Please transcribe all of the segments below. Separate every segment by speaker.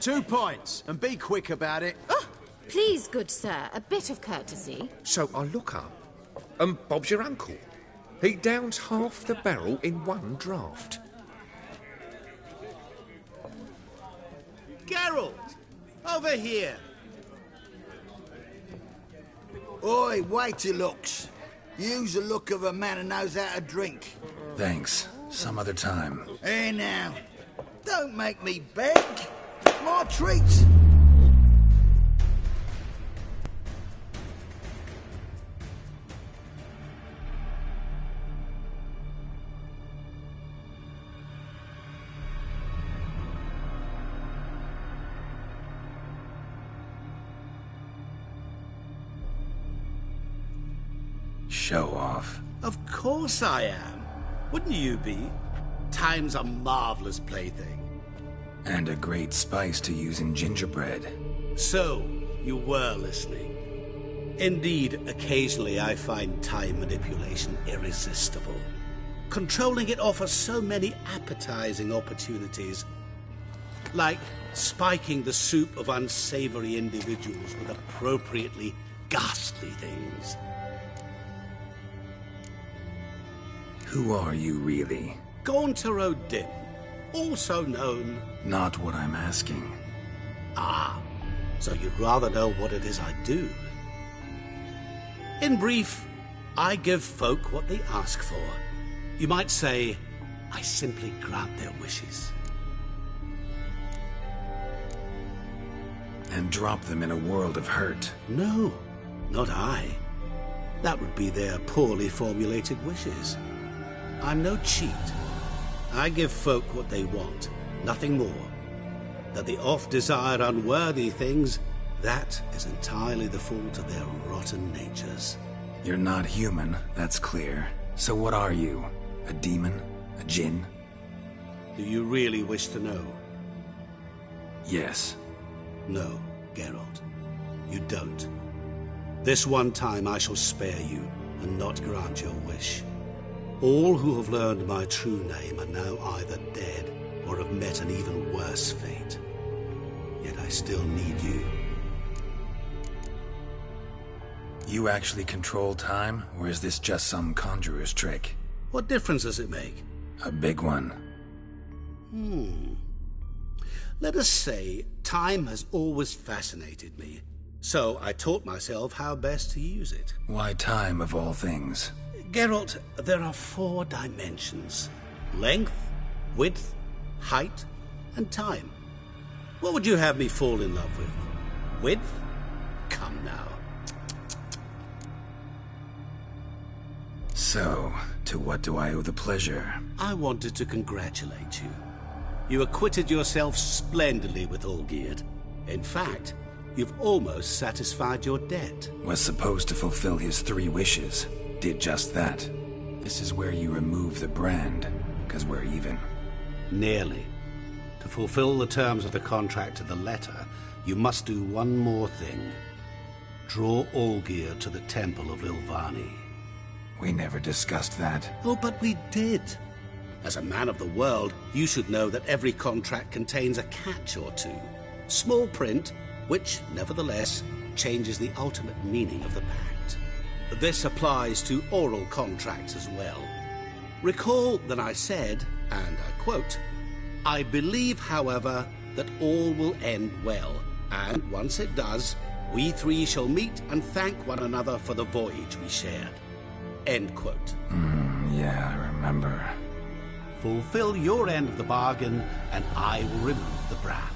Speaker 1: 2 pints, and be quick about it.
Speaker 2: Oh, please, good sir, a bit of courtesy.
Speaker 3: So I look up, and Bob's your uncle. He downs half the barrel in one draught.
Speaker 1: Geralt! Over here!
Speaker 4: Oi, wait your looks. Use the look of a man who knows how to drink.
Speaker 5: Thanks. Some other time.
Speaker 4: Here now. Don't make me beg. It's my treat.
Speaker 5: Show off.
Speaker 1: Of course I am. Wouldn't you be? Time's a marvelous plaything.
Speaker 5: And a great spice to use in gingerbread.
Speaker 1: So, you were listening. Indeed, occasionally I find time manipulation irresistible. Controlling it offers so many appetizing opportunities. Like spiking the soup of unsavory individuals with appropriately ghastly things.
Speaker 5: Who are you, really?
Speaker 1: Gaunter O'Dim, also known...
Speaker 5: Not what I'm asking.
Speaker 1: Ah, so you'd rather know what it is I do. In brief, I give folk what they ask for. You might say, I simply grant their wishes.
Speaker 5: And drop them in a world of hurt.
Speaker 1: No, not I. That would be their poorly formulated wishes. I'm no cheat. I give folk what they want, nothing more. That they oft desire unworthy things, that is entirely the fault of their rotten natures.
Speaker 5: You're not human, that's clear. So what are you? A demon? A djinn?
Speaker 1: Do you really wish to know?
Speaker 5: Yes.
Speaker 1: No, Geralt. You don't. This one time I shall spare you, and not grant your wish. All who have learned my true name are now either dead or have met an even worse fate. Yet I still need you.
Speaker 5: You actually control time, or is this just some conjurer's trick?
Speaker 1: What difference does it make?
Speaker 5: A big one.
Speaker 1: Let us say time has always fascinated me, so I taught myself how best to use it.
Speaker 5: Why time, of all things?
Speaker 1: Geralt, there are 4 dimensions. Length, width, height, and time. What would you have me fall in love with? Width? Come now.
Speaker 5: So, to what do I owe the pleasure?
Speaker 1: I wanted to congratulate you. You acquitted yourself splendidly with Olgierd. In fact, you've almost satisfied your debt.
Speaker 5: Was supposed to fulfill his 3 wishes. Did just that. This is where you remove the brand, because we're even.
Speaker 1: Nearly. To fulfill the terms of the contract to the letter, you must do one more thing. Draw Olgierd to the Temple of Ilvani.
Speaker 5: We never discussed that.
Speaker 1: Oh, but we did. As a man of the world, you should know that every contract contains a catch or two. Small print, which, nevertheless, changes the ultimate meaning of the pact. This applies to oral contracts as well. Recall that I said, and I quote, I believe, however, that all will end well, and once it does, we 3 shall meet and thank one another for the voyage we shared. End quote.
Speaker 5: Yeah, I remember.
Speaker 1: Fulfill your end of the bargain, and I will remove the brand.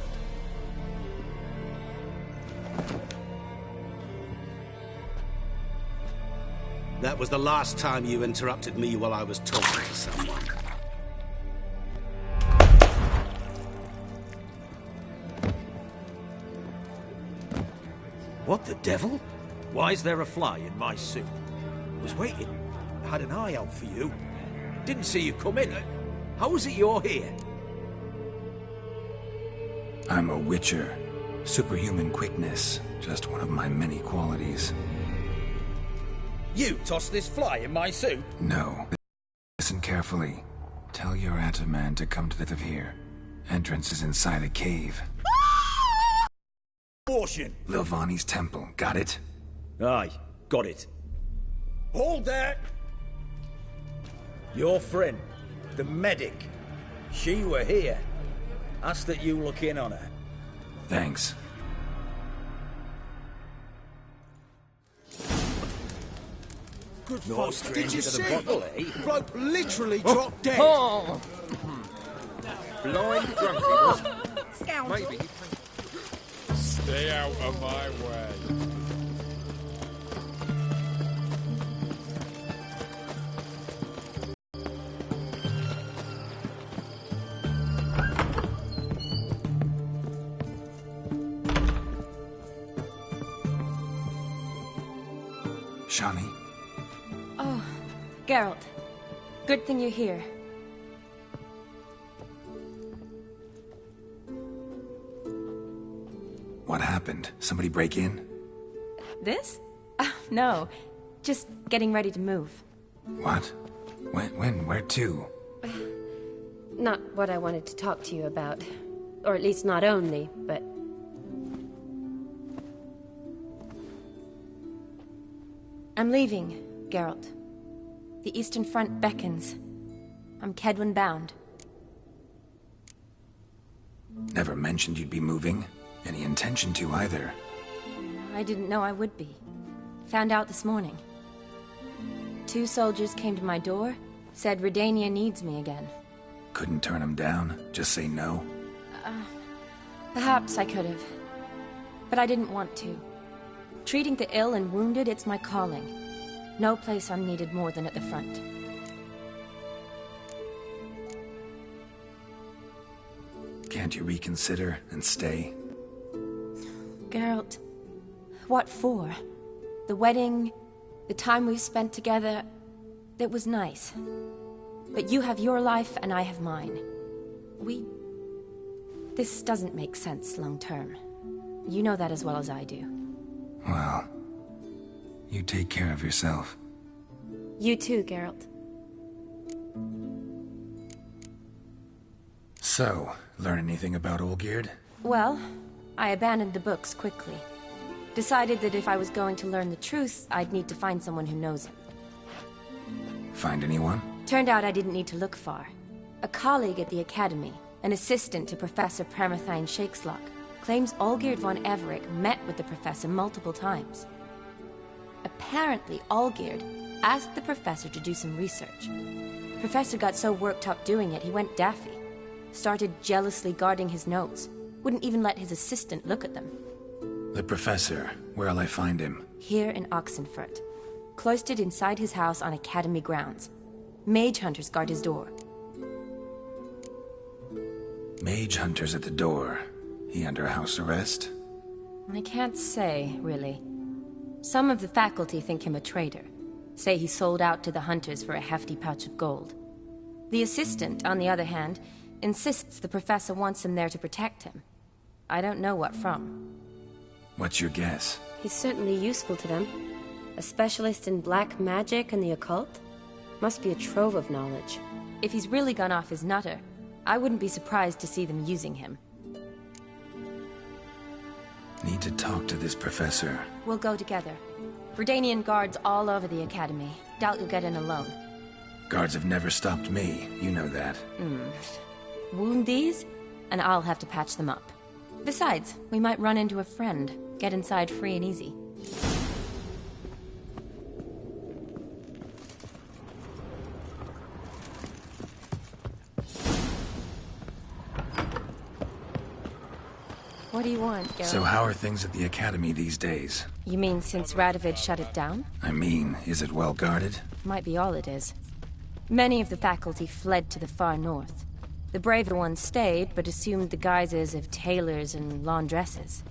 Speaker 1: That was the last time you interrupted me while I was talking to someone.
Speaker 6: What the devil? Why is there a fly in my suit? Was waiting. Had an eye out for you. Didn't see you come in. How is it you're here?
Speaker 5: I'm a witcher. Superhuman quickness. Just one of my many qualities.
Speaker 6: You tossed this fly in my suit?
Speaker 5: No. Listen carefully. Tell your Ataman to come to the here. Entrance is inside a cave.
Speaker 7: Caution.
Speaker 5: Lilvani's temple, got it?
Speaker 6: Aye, got it.
Speaker 7: Hold that!
Speaker 6: Your friend, the medic, she were here. Ask that you look in on her.
Speaker 5: Thanks.
Speaker 7: Good
Speaker 6: No
Speaker 7: fuck.
Speaker 6: stranger
Speaker 7: Did you
Speaker 6: to the
Speaker 7: see?
Speaker 6: bottle, eh?
Speaker 7: Bloke literally dropped dead.
Speaker 3: Oh! Blind drunk he was.
Speaker 2: Scoundrel.
Speaker 3: Maybe.
Speaker 8: Stay out of my way.
Speaker 5: Shani,
Speaker 9: Oh, Geralt. Good thing you're here.
Speaker 5: what happened? Somebody break in?
Speaker 9: This? No. Just getting ready to move.
Speaker 5: What? When? Where to?
Speaker 10: Not what I wanted to talk to you about. Or at least not only, but...
Speaker 9: I'm leaving, Geralt. The Eastern Front beckons. I'm Kedwin bound.
Speaker 5: Never mentioned you'd be moving. Any intention to either.
Speaker 9: I didn't know I would be. Found out this morning. 2 soldiers came to my door, said Redania needs me again.
Speaker 5: Couldn't turn him down? Just say no?
Speaker 9: Perhaps I could have. But I didn't want to. Treating the ill and wounded, it's my calling. No place I'm needed more than at the front.
Speaker 5: Can't you reconsider and stay?
Speaker 9: Geralt, what for? The wedding, the time we've spent together, it was nice. But you have your life and I have mine. This doesn't make sense long term. You know that as well as I do.
Speaker 5: Well, you take care of yourself.
Speaker 10: You too, Geralt.
Speaker 5: So, learn anything about Olgierd?
Speaker 9: Well, I abandoned the books quickly. Decided that if I was going to learn the truth, I'd need to find someone who knows him.
Speaker 5: Find anyone?
Speaker 9: Turned out I didn't need to look far. A colleague at the Academy, an assistant to Professor Paramathine Shakeslock, claims Olgierd von Everec met with the professor multiple times. Apparently, Olgierd asked the professor to do some research. Professor got so worked up doing it, he went daffy. Started jealously guarding his notes. Wouldn't even let his assistant look at them.
Speaker 5: The professor. Where'll I find him?
Speaker 9: Here in Oxenfurt. Cloistered inside his house on Academy grounds. Mage hunters guard his door.
Speaker 5: Mage hunters at the door. He under house arrest?
Speaker 9: I can't say, really. Some of the faculty think him a traitor. Say he sold out to the hunters for a hefty pouch of gold. The assistant, on the other hand, insists the professor wants him there to protect him. I don't know what from.
Speaker 5: What's your guess?
Speaker 10: He's certainly useful to them. A specialist in black magic and the occult? Must be a trove of knowledge.
Speaker 9: If he's really gone off his nutter, I wouldn't be surprised to see them using him.
Speaker 5: Need to talk to this professor.
Speaker 9: We'll go together. Redanian guards all over the Academy. Doubt you'll get in alone.
Speaker 5: Guards have never stopped me. You know that.
Speaker 9: Wound these, and I'll have to patch them up. Besides, we might run into a friend. Get inside free and easy. What do you want, Geralt?
Speaker 5: So how are things at the Academy these days?
Speaker 9: You mean since Radovid shut it down?
Speaker 5: I mean, is it well guarded?
Speaker 9: Might be all it is. Many of the faculty fled to the far north. The braver ones stayed, but assumed the guises of tailors and laundresses.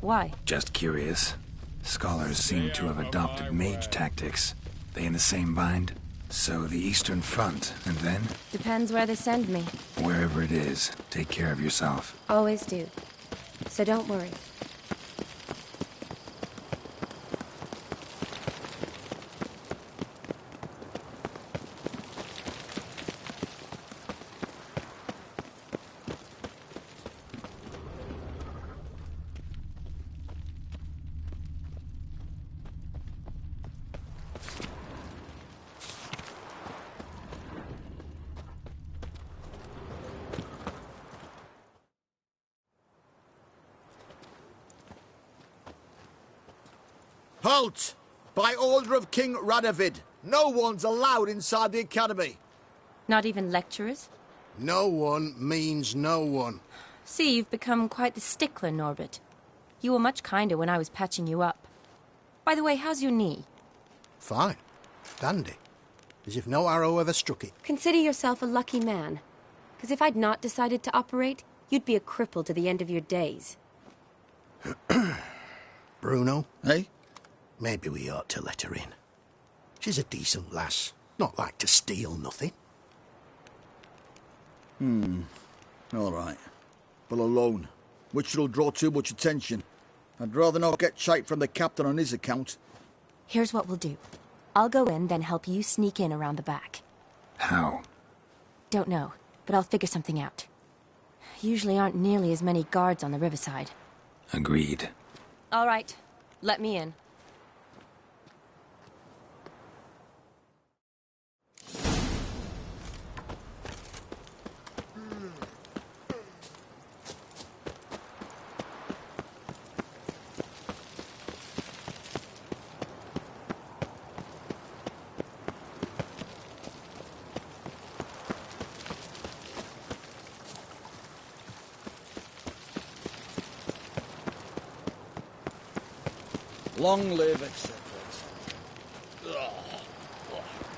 Speaker 9: Why?
Speaker 5: Just curious. Scholars seem to have adopted mage tactics. They in the same bind? So the Eastern Front, and then?
Speaker 9: Depends where they send me.
Speaker 5: Wherever it is, take care of yourself.
Speaker 10: Always do. So don't worry.
Speaker 4: Halt! By order of King Radovid, no one's allowed inside the academy.
Speaker 9: Not even lecturers?
Speaker 4: No one means no one.
Speaker 9: See, you've become quite the stickler, Norbert. You were much kinder when I was patching you up. By the way, how's your knee?
Speaker 4: Fine. Dandy. As if no arrow ever struck it.
Speaker 10: Consider yourself a lucky man. Because if I'd not decided to operate, you'd be a cripple to the end of your days.
Speaker 4: Bruno, eh? Maybe we ought to let her in. She's a decent lass. Not like to steal nothing.
Speaker 7: All right. But alone, which will draw too much attention. I'd rather not get shite from the captain on his account.
Speaker 9: Here's what we'll do. I'll go in, then help you sneak in around the back.
Speaker 5: How?
Speaker 9: Don't know, but I'll figure something out. Usually aren't nearly as many guards on the riverside.
Speaker 5: Agreed.
Speaker 9: All right, let me in.
Speaker 7: Long live, etc.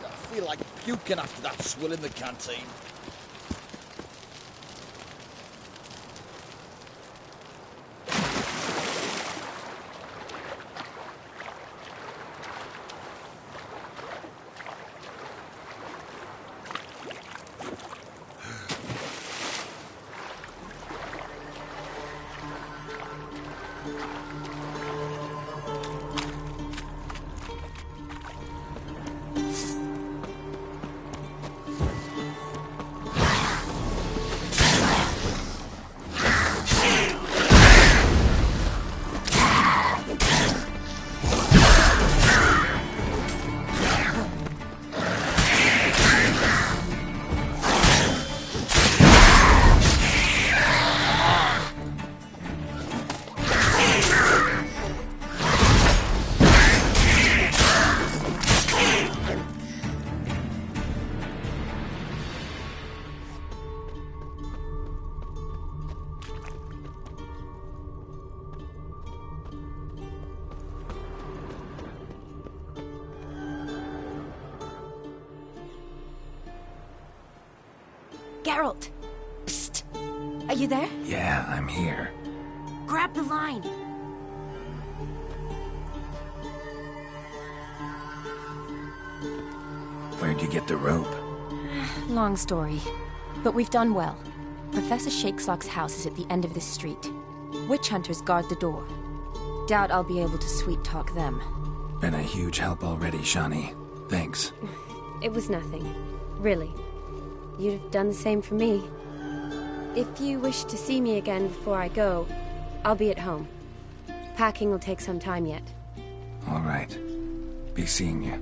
Speaker 7: I feel like puking after that swill in the canteen.
Speaker 9: Geralt! Psst! Are you there?
Speaker 5: Yeah, I'm here.
Speaker 9: Grab the line!
Speaker 5: Where'd you get the rope?
Speaker 9: Long story. But we've done well. Professor Shakeslock's house is at the end of this street. Witch hunters guard the door. Doubt I'll be able to sweet-talk them.
Speaker 5: Been a huge help already, Shani. Thanks.
Speaker 10: It was nothing. Really. You'd have done the same for me. If you wish to see me again before I go, I'll be at home. Packing will take some time yet.
Speaker 5: All right. Be seeing you.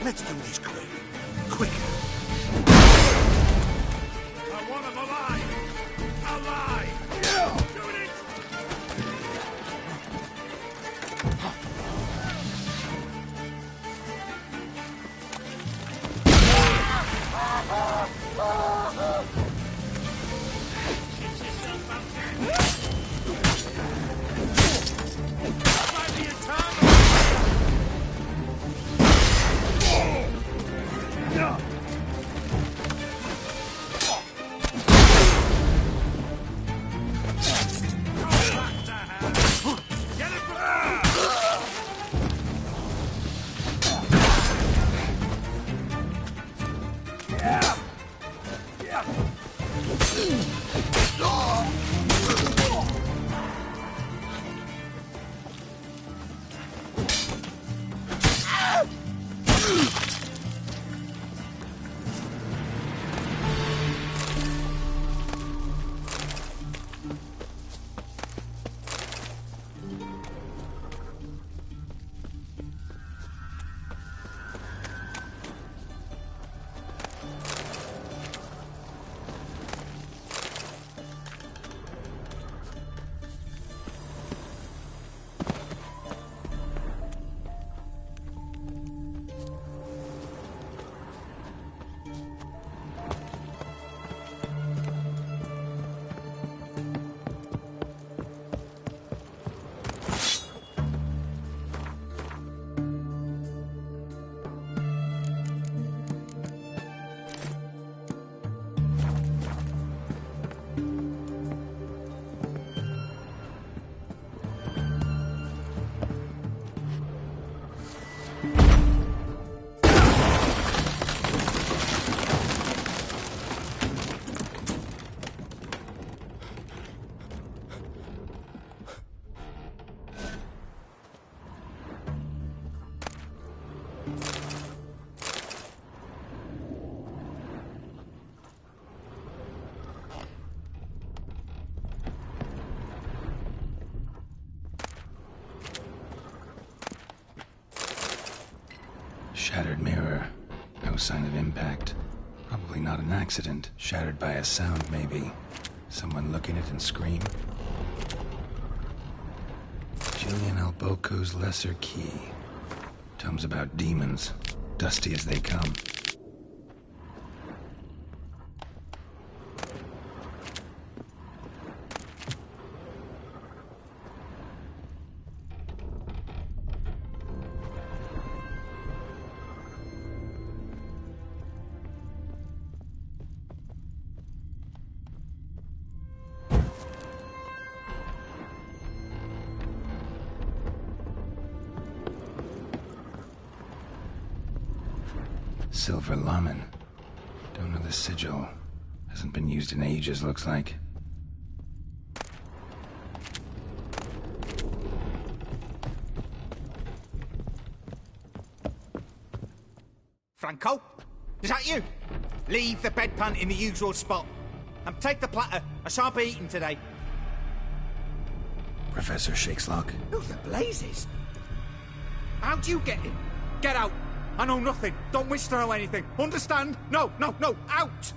Speaker 4: Let's do this quick. Quicker.
Speaker 8: I want him alive! Alive! Doing it!
Speaker 5: Shattered mirror. No sign of impact. Probably not an accident. Shattered by a sound, maybe. Someone look in it and scream. Gillian Alboco's Lesser Key. Tomes about demons. Dusty as they come. Silver Lamen. Don't know the sigil. Hasn't been used in ages, looks like.
Speaker 11: Franco? Is that you? Leave the bedpan in the usual spot. And take the platter. I shan't be eating today.
Speaker 5: Professor Shakeslock?
Speaker 11: Who the blazes? How'd you get in? Get out! I know nothing. Don't wish to know anything. Understand? No, no, no. Out!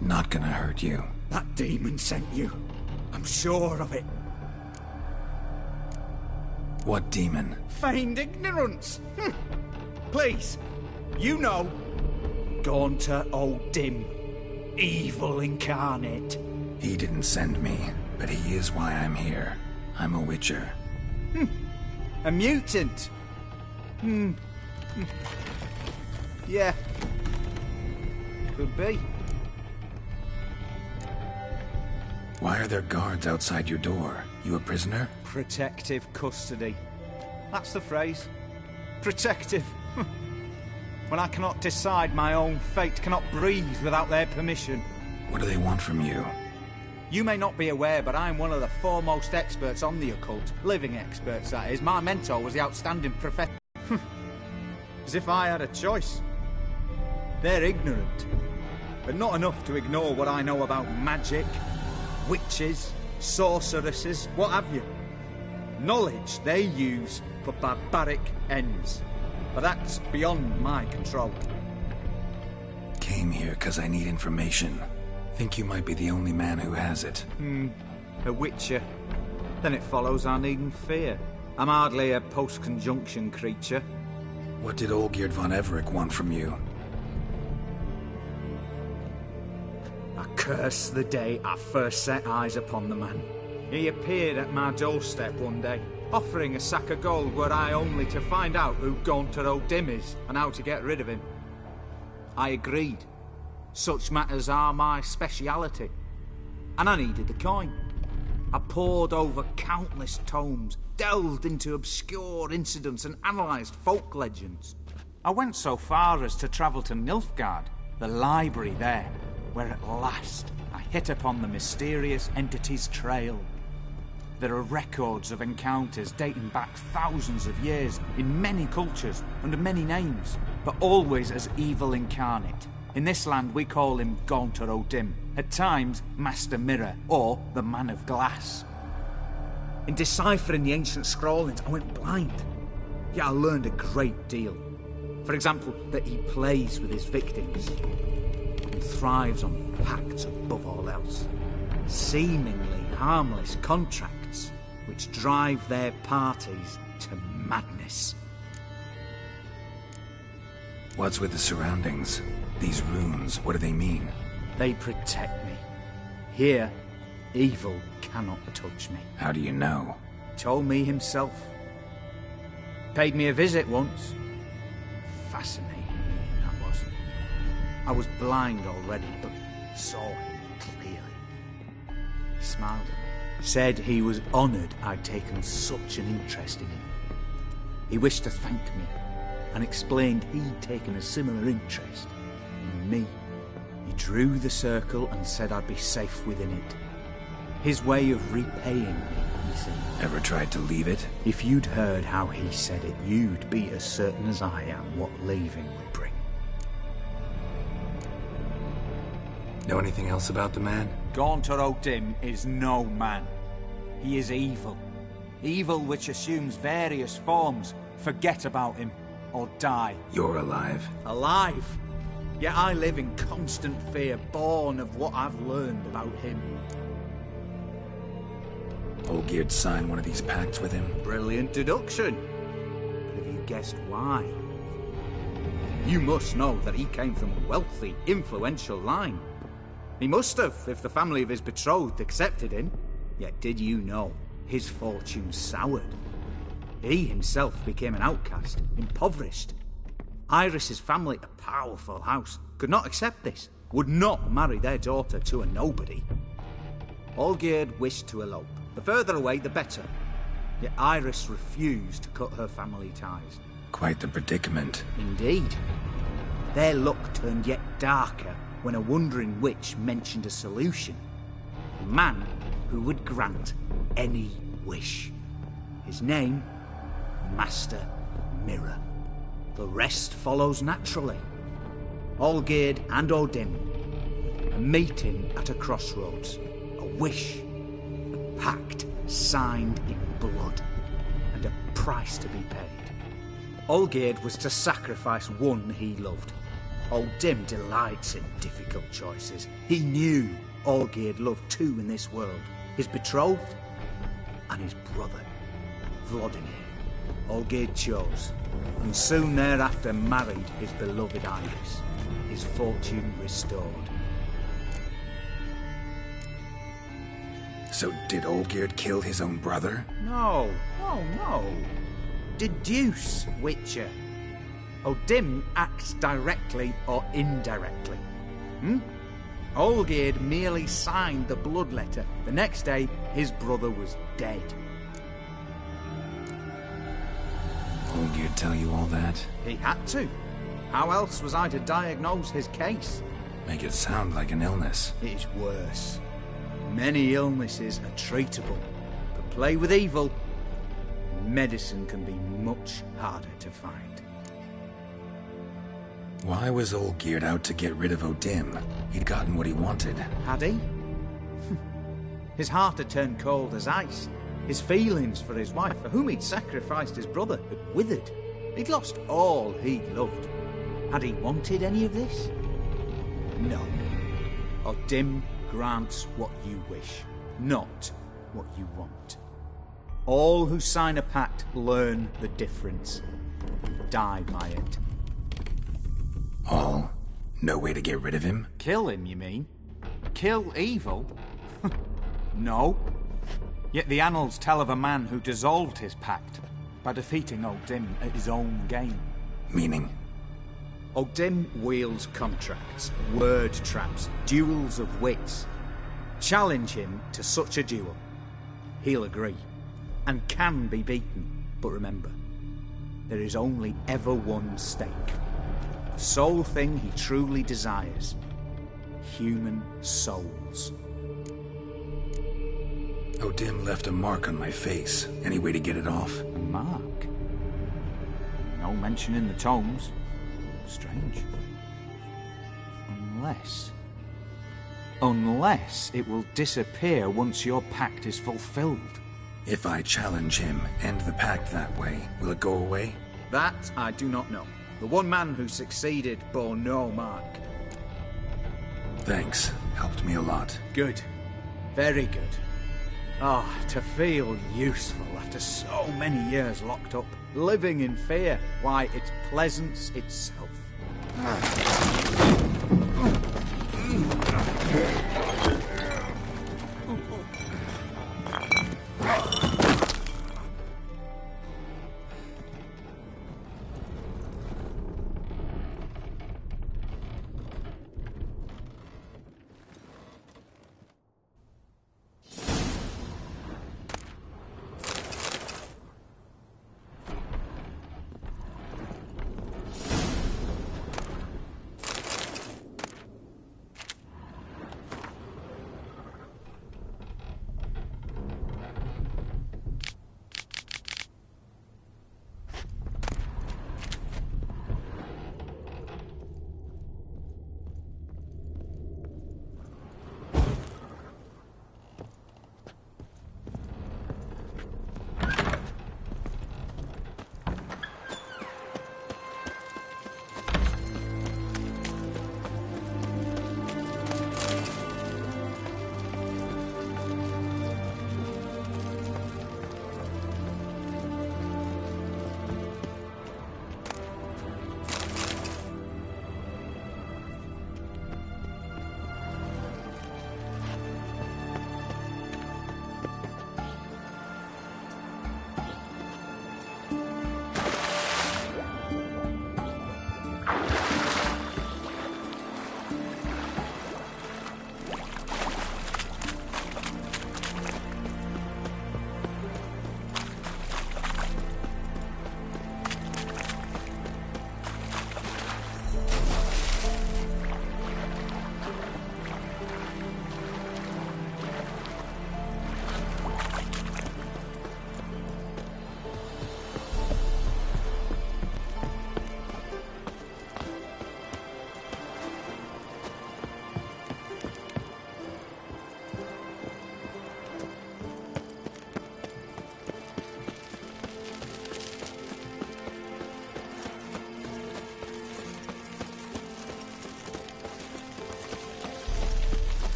Speaker 5: Not gonna hurt you.
Speaker 11: That demon sent you. I'm sure of it.
Speaker 5: What demon?
Speaker 11: Feigned ignorance. Please. You know. Gaunter O'Dim. Evil incarnate.
Speaker 5: He didn't send me, but he is why I'm here. I'm a witcher.
Speaker 11: A mutant. Yeah. Could be.
Speaker 5: Why are there guards outside your door? You a prisoner?
Speaker 11: Protective custody. That's the phrase. Protective. When I cannot decide my own fate, cannot breathe without their permission.
Speaker 5: What do they want from you?
Speaker 11: You may not be aware, but I'm one of the foremost experts on the occult. Living experts, that is. My mentor was the outstanding professor. As if I had a choice. They're ignorant, but not enough to ignore what I know about magic, witches, sorceresses, what have you. Knowledge they use for barbaric ends. But that's beyond my control.
Speaker 5: Came here because I need information. Think you might be the only man who has it.
Speaker 11: A witcher. Then it follows I needn't fear. I'm hardly a post-conjunction creature.
Speaker 5: What did Olgierd von Everec want from you?
Speaker 11: I curse the day I first set eyes upon the man. He appeared at my doorstep one day, offering a sack of gold were I only to find out who Gaunter O'Dim is and how to get rid of him. I agreed. Such matters are my speciality. And I needed the coin. I pored over countless tomes, delved into obscure incidents and analysed folk legends. I went so far as to travel to Nilfgaard, the library there, where at last I hit upon the mysterious entity's trail. There are records of encounters dating back thousands of years in many cultures under many names, but always as evil incarnate. In this land we call him Gaunter O'Dim, at times Master Mirror or the Man of Glass. In deciphering the ancient scrawlings I went blind, yet I learned a great deal. For example, that he plays with his victims and thrives on pacts above all else. Seemingly harmless contracts which drive their parties to madness.
Speaker 5: What's with the surroundings? These runes, what do they mean?
Speaker 11: They protect me. Here, evil cannot touch me.
Speaker 5: How do you know?
Speaker 11: He told me himself. Paid me a visit once. Fascinating meeting that was. I was blind already, but saw him clearly. He smiled at me. Said he was honoured I'd taken such an interest in him. He wished to thank me, and explained he'd taken a similar interest in me. He drew the circle and said I'd be safe within it. His way of repaying me, he said.
Speaker 5: Ever tried to leave it?
Speaker 11: If you'd heard how he said it, you'd be as certain as I am what leaving would bring.
Speaker 5: Know anything else about the man?
Speaker 11: Gaunter O'Dim is no man. He is evil. Evil which assumes various forms. Forget about him. or die.
Speaker 5: You're alive.
Speaker 11: Alive. Yet I live in constant fear, born of what I've learned about him.
Speaker 5: Olgierd signed one of these pacts with him?
Speaker 11: Brilliant deduction. But have you guessed why? You must know that he came from a wealthy, influential line. He must have, if the family of his betrothed accepted him. Yet did you know his fortune soured? He himself became an outcast, impoverished. Iris's family, a powerful house, could not accept this, would not marry their daughter to a nobody. Olgierd wished to elope. The further away, the better. Yet Iris refused to cut her family ties.
Speaker 5: Quite the predicament.
Speaker 11: Indeed. Their luck turned yet darker when a wandering witch mentioned a solution. A man who would grant any wish. His name, Master Mirror. The rest follows naturally. Olgierd and Odin, a meeting at a crossroads, a wish, a pact signed in blood, and a price to be paid. Olgierd was to sacrifice one he loved. Odin delights in difficult choices. He knew Olgierd loved two in this world, his betrothed and his brother, Vladimir. Olgierd chose, and soon thereafter married his beloved Iris, his fortune restored.
Speaker 5: So did Olgierd kill his own brother?
Speaker 11: No, no. Deduce, Witcher. Odin acts directly or indirectly. Olgierd merely signed the blood letter. The next day, his brother was dead.
Speaker 5: Olgierd tell you all that?
Speaker 11: He had to. How else was I to diagnose his case?
Speaker 5: Make it sound like an illness.
Speaker 11: It is worse. Many illnesses are treatable, but play with evil, medicine can be much harder to find.
Speaker 5: Why was Olgierd out to get rid of Odin? He'd gotten what he wanted.
Speaker 11: Had he? His heart had turned cold as ice. His feelings for his wife, for whom he'd sacrificed his brother, had withered. He'd lost all he loved. Had he wanted any of this? No. Odin grants what you wish, not what you want. All who sign a pact learn the difference. Die by it.
Speaker 5: All? No way to get rid of him?
Speaker 11: Kill him, you mean? Kill evil? No. Yet the annals tell of a man who dissolved his pact by defeating Odin at his own game.
Speaker 5: Meaning?
Speaker 11: Odin wields contracts, word traps, duels of wits. Challenge him to such a duel. He'll agree, and can be beaten. But remember, there is only ever one stake. The sole thing he truly desires. Human souls.
Speaker 5: Odin left a mark on my face. Any way to get it off?
Speaker 11: A mark? No mention in the tomes. Strange. Unless it will disappear once your pact is fulfilled.
Speaker 5: If I challenge him, end the pact that way, will it go away?
Speaker 11: That I do not know. The one man who succeeded bore no mark.
Speaker 5: Thanks. Helped me a lot.
Speaker 11: Good. Very good. To feel useful after so many years locked up, living in fear. Why, it's pleasance itself.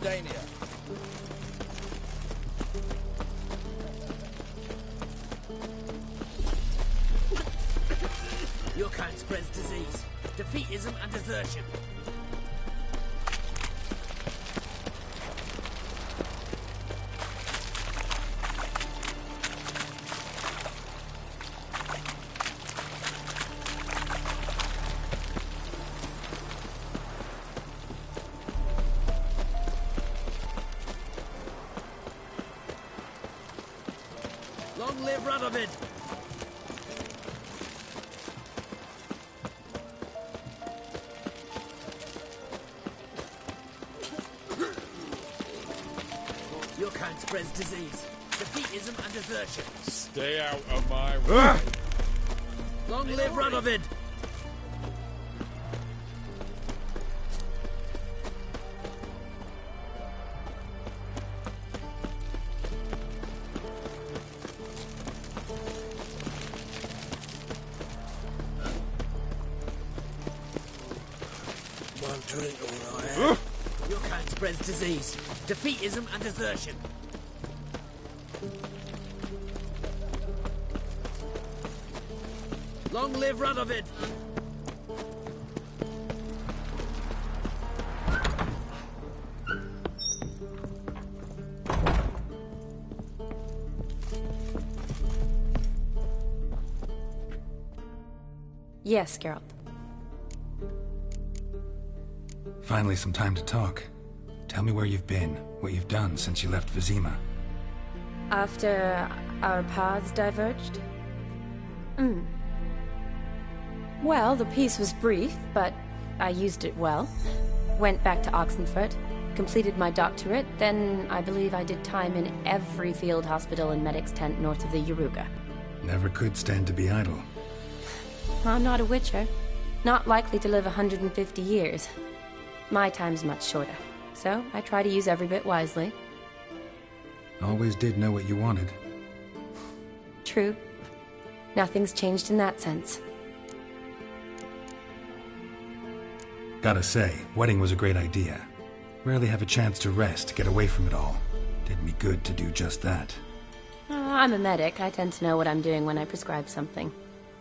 Speaker 7: Dania.
Speaker 12: Your kind spreads disease, defeatism and desertion. Long live Radovid! Your kind spreads disease, defeatism and desertion.
Speaker 8: Stay out of my way.
Speaker 12: Long live Radovid!
Speaker 4: One drink, all right.
Speaker 12: Your kind spreads disease, defeatism and desertion. Long live Radovid!
Speaker 9: Yes, Geralt.
Speaker 5: Finally, some time to talk. Tell me where you've been, what you've done since you left Vizima.
Speaker 9: After our paths diverged? Well, the peace was brief, but I used it well. Went back to Oxenfurt, completed my doctorate, then I believe I did time in every field hospital and medic's tent north of the Yaruga.
Speaker 5: Never could stand to be idle.
Speaker 9: I'm not a witcher. Not likely to live 150 years. My time's much shorter, so I try to use every bit wisely.
Speaker 5: Always did know what you wanted.
Speaker 9: True. Nothing's changed in that sense.
Speaker 5: Gotta say, wedding was a great idea. Rarely have a chance to rest, get away from it all. Did me good to do just that.
Speaker 9: I'm a medic. I tend to know what I'm doing when I prescribe something.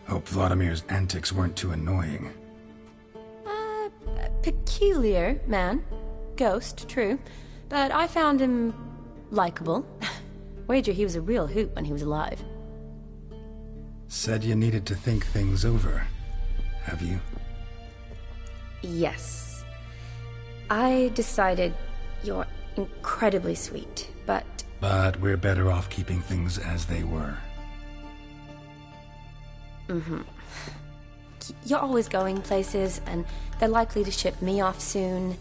Speaker 5: Hope Vladimir's antics weren't too annoying.
Speaker 9: Peculiar man. Ghost, true. But I found him likable. Wager he was a real hoot when he was alive.
Speaker 5: Said you needed to think things over. Have you?
Speaker 9: Yes. I decided you're incredibly sweet, but...
Speaker 5: But we're better off keeping things as they were.
Speaker 9: You're always going places, and they're likely to ship me off soon.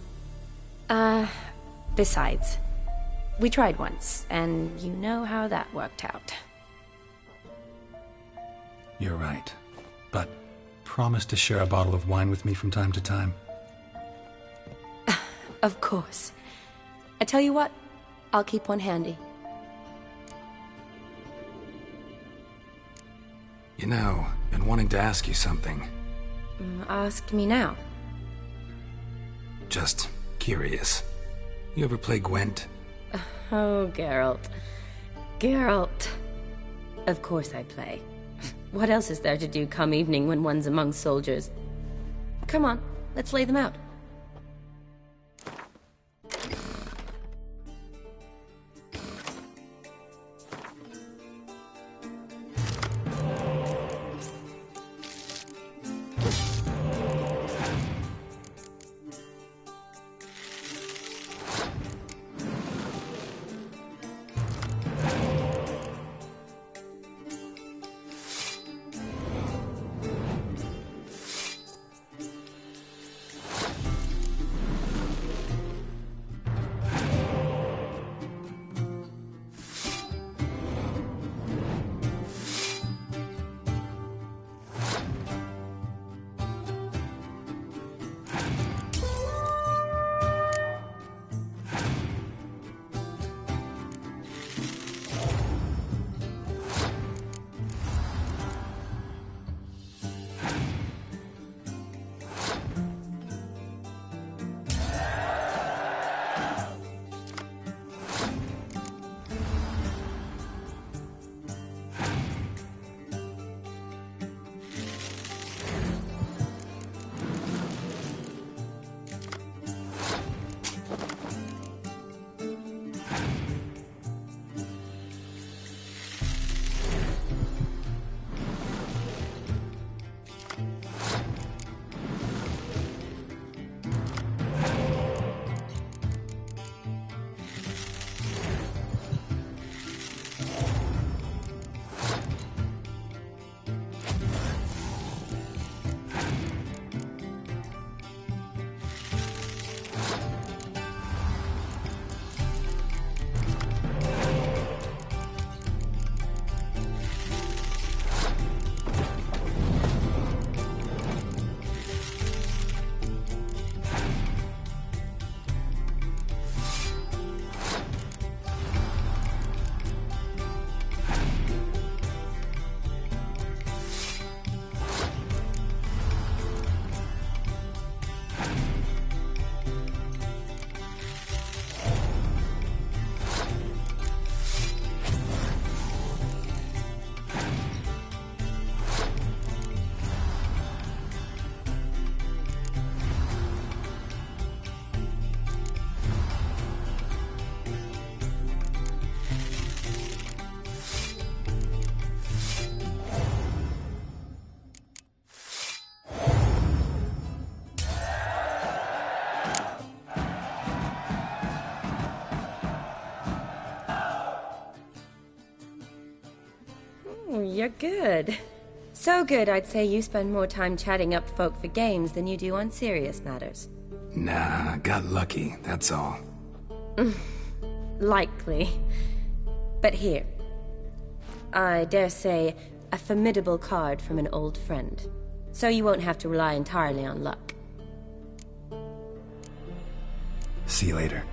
Speaker 9: Besides, we tried once, and you know how that worked out.
Speaker 5: You're right. But promise to share a bottle of wine with me from time to time.
Speaker 9: Of course. I tell you what, I'll keep one handy.
Speaker 5: You know, been wanting to ask you something.
Speaker 9: Ask me now.
Speaker 5: Just curious. You ever play Gwent?
Speaker 9: Oh, Geralt. Geralt. Of course I play. What else is there to do come evening when one's among soldiers? Come on, let's lay them out.
Speaker 10: you're good. So good, I'd say you spend more time chatting up folk for games than you do on serious matters.
Speaker 5: Nah, got lucky, that's all.
Speaker 10: Likely. But here. I dare say, a formidable card from an old friend. So you won't have to rely entirely on luck.
Speaker 5: See you later.